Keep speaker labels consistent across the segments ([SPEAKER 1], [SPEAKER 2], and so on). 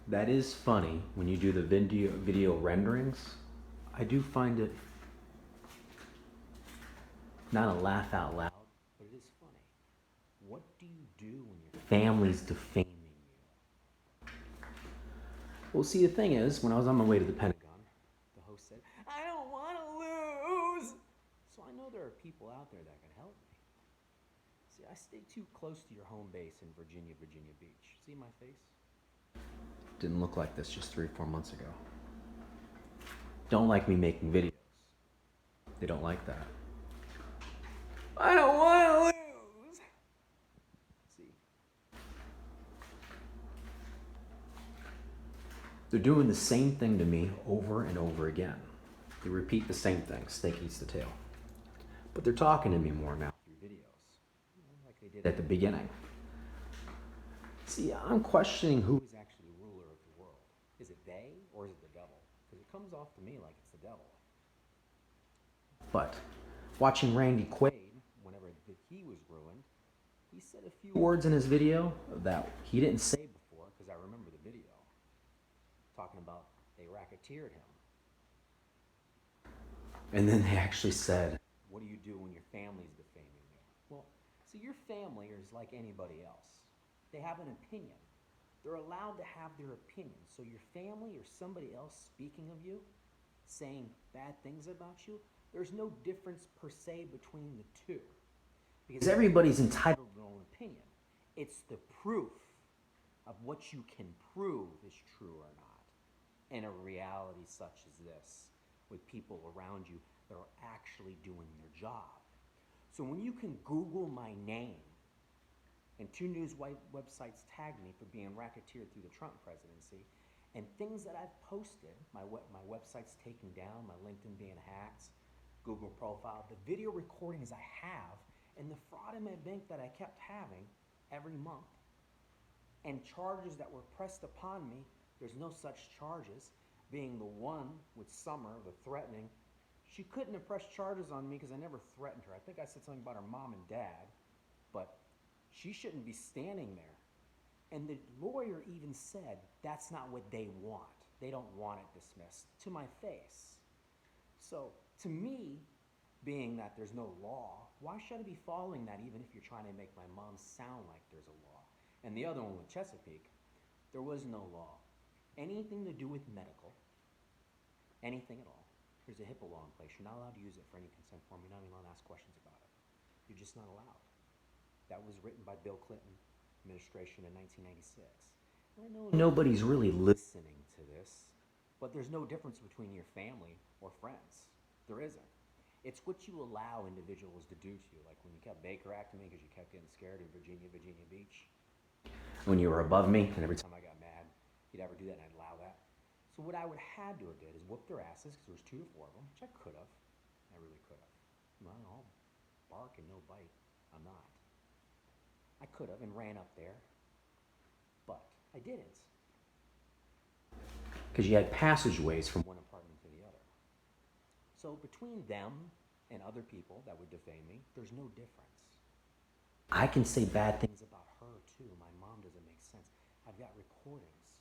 [SPEAKER 1] That is funny when you do the video renderings. I do find it not a laugh out loud, but it is funny. What do you do when your family's defaming you? Well, see, the thing is, when I was on my way to the Pentagon, the host said, I don't want to lose. So I know there are people out there that can help me. See, I stay too close to your home base in Virginia Beach. See my face? Didn't look like this just 3 or 4 months ago. Don't like me making videos. They don't like that. I don't want to lose. See, they're doing the same thing to me over and over again. They repeat the same thing, snake eats the tail. But they're talking to me more now through videos, like they did at the beginning. See, I'm questioning who is actually ruler of the world. Is it they or is it the devil? Because it comes off to me like it's the devil. But watching Randy Quaid, whenever he was ruined, he said a few words in his video that he didn't say before, because I remember the video, talking about they racketeered him. And then they actually said, what do you do when your family's defaming you? Well, see, your family is like anybody else. They have an opinion. They're allowed to have their opinion. So your family or somebody else speaking of you, saying bad things about you, there's no difference per se between the two. Because everybody's entitled to their own opinion. It's the proof of what you can prove is true or not in a reality such as this, with people around you that are actually doing their job. So when you can Google my name and two news websites tag me for being racketeered through the Trump presidency, and things that I've posted, my website's taken down, my LinkedIn being hacked, Google profile, the video recordings I have, and the fraud in my bank that I kept having every month, and charges that were pressed upon me, there's no such charges, being the one with Summer, the threatening. She couldn't have pressed charges on me because I never threatened her. I think I said something about her mom and dad, but she shouldn't be standing there. And the lawyer even said that's not what they want. They don't want it dismissed to my face. So to me, being that there's no law, why should I be following that even if you're trying to make my mom sound like there's a law? And the other one with Chesapeake, there was no law. Anything to do with medical, anything at all. There's a HIPAA law in place. You're not allowed to use it for any consent form. You're not even allowed to ask questions about it. You're just not allowed. That was written by Bill Clinton administration in 1996. And I know nobody's really listening to this, but there's no difference between your family or friends. There isn't. It's what you allow individuals to do to you. Like when you kept Baker acting me because you kept getting scared in Virginia Beach. When you were above me, and every time I got mad, he'd ever do that, and I'd allow that. So what I would have had to have did is whoop their asses, because there was 2 to 4 of them, which I could have. I really could have. Well, I'll bark and no bite. I'm not. I could have and ran up there, but I didn't. Because you had passageways from one apartment to the other. So between them and other people that would defame me, there's no difference. I can say bad things about her too. My mom doesn't make sense. I've got recordings.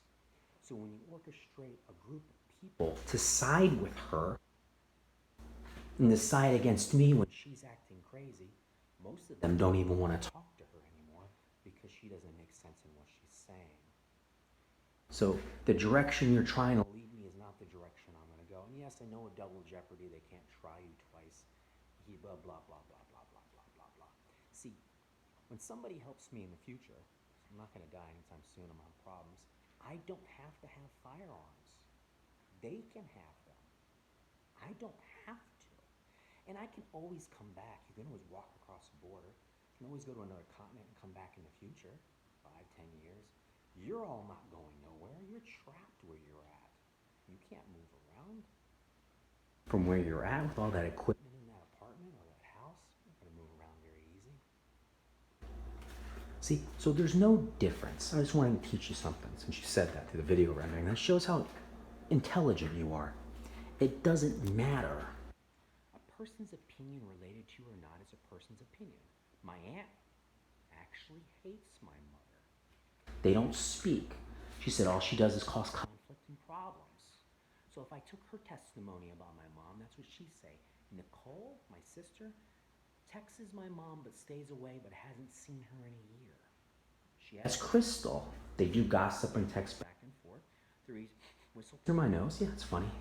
[SPEAKER 1] So when you orchestrate a group of people to side with her and to side against me when she's acting crazy, most of them don't even want to talk to her anymore because she doesn't make sense in what she's saying. So the direction you're trying to lead me is not the direction I'm going to go. And yes, I know a double jeopardy, they can't try you twice. He blah, blah, blah, blah, blah, blah, blah, blah, blah. See, when somebody helps me in the future, I'm not going to die anytime soon, I'm going to have problems, I don't have to have firearms. They can have them. I don't have to. And I can always come back. You can always walk across the border. You can always go to another continent and come back in the future, 5, 10 years. You're all not going nowhere. You're trapped where you're at. You can't move around. From where you're at with all that equipment in that apartment or that house, you're not going to move around very easy. See, so there's no difference. I just wanted to teach you something since you said that through the video rendering. That shows how intelligent you are. It doesn't matter. A person's opinion related to you or not is a person's opinion. My aunt actually hates my mother. They don't speak. She said all she does is cause conflict and problems. So if I took her testimony about my mom, that's what she'd say. Nicole, my sister, texts my mom but stays away but hasn't seen her in a year. She has Crystal. They do gossip and text back and forth. Therese whistle through my nose. Yeah, it's funny.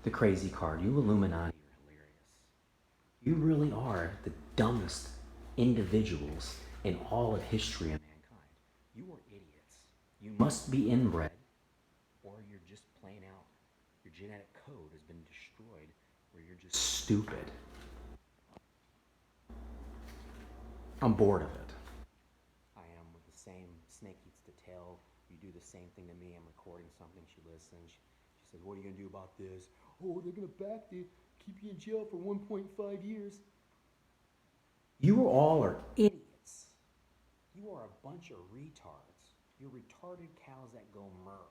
[SPEAKER 1] The crazy card. You Illuminati are hilarious. You really are the dumbest individuals in all of history of mankind. You are idiots. You must be inbred, or you're just plain out. Your genetic code has been destroyed, or you're just stupid. I'm bored of it. I am with the same snake eats the tail. You do the same thing to me. I'm recording something. She listens. She says, what are you going to do about this? Oh, they're going to keep you in jail for 1.5 years. You all are idiots. You are a bunch of retards. You're retarded cows that go murr.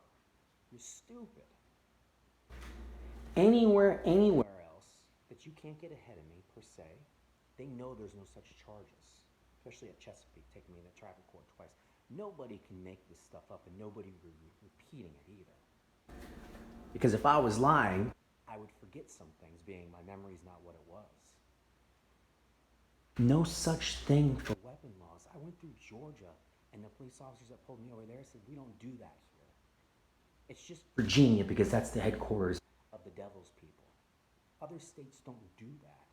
[SPEAKER 1] You're stupid. Anywhere else that you can't get ahead of me, per se, they know there's no such charges. Especially at Chesapeake, taking me to traffic court twice. Nobody can make this stuff up, and nobody repeating it either. Because if I was lying, I would forget some things, being my memory's not what it was. No such thing for weapon laws. I went through Georgia, and the police officers that pulled me over there said, we don't do that here. It's just Virginia, because that's the headquarters of the devil's people. Other states don't do that.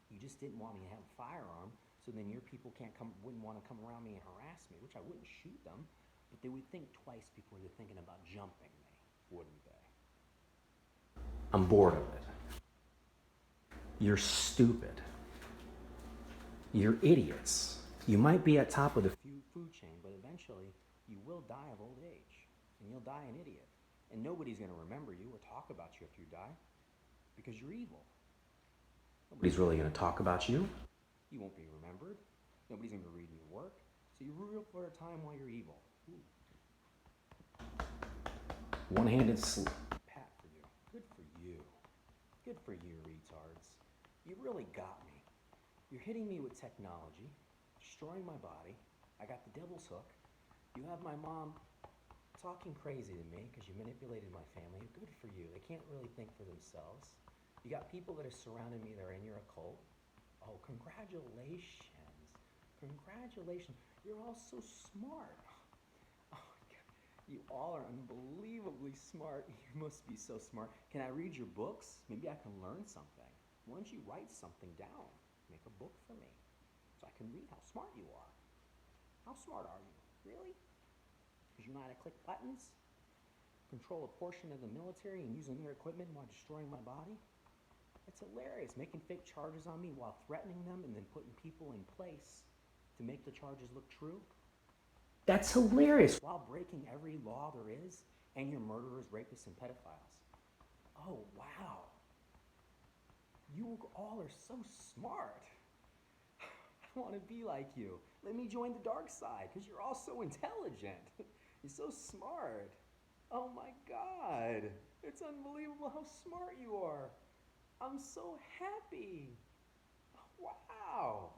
[SPEAKER 1] You just didn't want me to have a firearm, so then your people wouldn't want to come around me and harass me, which I wouldn't shoot them, but they would think twice before they're thinking about jumping me, wouldn't they? I'm bored of it. You're stupid. You're idiots. You might be at top of the food chain, but eventually you will die of old age, and you'll die an idiot. And nobody's going to remember you or talk about you after you die, because you're evil. Nobody's really going to talk about you. You won't be remembered. Nobody's going to read your work. So you rule for a time while you're evil. Ooh. One-handed pat for you. Good for you. Good for you, retards. You really got me. You're hitting me with technology, destroying my body. I got the devil's hook. You have my mom talking crazy to me because you manipulated my family. Good for you. They can't really think for themselves. You got people that are surrounding me that are in your occult. Oh, congratulations. Congratulations. You're all so smart. Oh, God. You all are unbelievably smart. You must be so smart. Can I read your books? Maybe I can learn something. Why don't you write something down? Make a book for me so I can read how smart you are. How smart are you? Really? Because you know how to click buttons? Control a portion of the military and using their equipment while destroying my body? It's hilarious, making fake charges on me while threatening them and then putting people in place to make the charges look true. That's hilarious, while breaking every law there is, and you're murderers, rapists, and pedophiles. Oh, wow. You all are so smart. I want to be like you. Let me join the dark side, because you're all so intelligent. You're so smart. Oh my God. It's unbelievable how smart you are. I'm so happy. Wow.